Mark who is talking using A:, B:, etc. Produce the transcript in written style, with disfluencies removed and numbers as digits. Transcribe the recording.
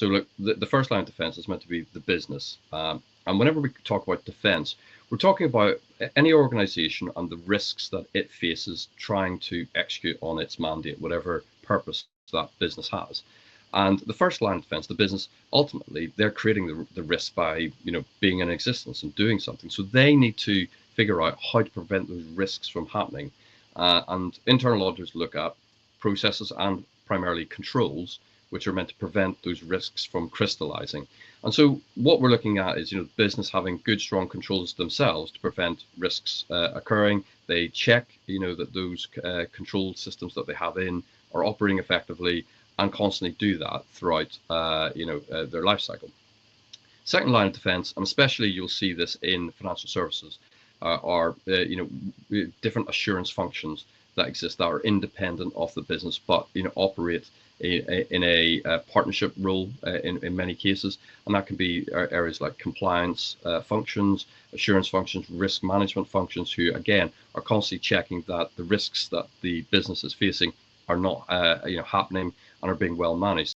A: So look, the first line of defense is meant to be the business. And whenever we talk about defense, we're talking about any organization and the risks that it faces trying to execute on its mandate, whatever purpose that business has. And the first line of defense, the business, ultimately, they're creating the risk by, being in existence and doing something. So they need to figure out how to prevent those risks from happening. And internal auditors look at processes and primarily controls, which are meant to prevent those risks from crystallizing. And so what we're looking at is, business having good, strong controls themselves to prevent risks occurring. They check, that those control systems that they have in are operating effectively, and constantly do that throughout, their life cycle. Second line of defense, and especially you'll see this in financial services, are different assurance functions that exist that are independent of the business, but operate in a partnership role in many cases, and that can be areas like compliance functions, assurance functions, risk management functions, who again are constantly checking that the risks that the business is facing are not happening and are being well managed.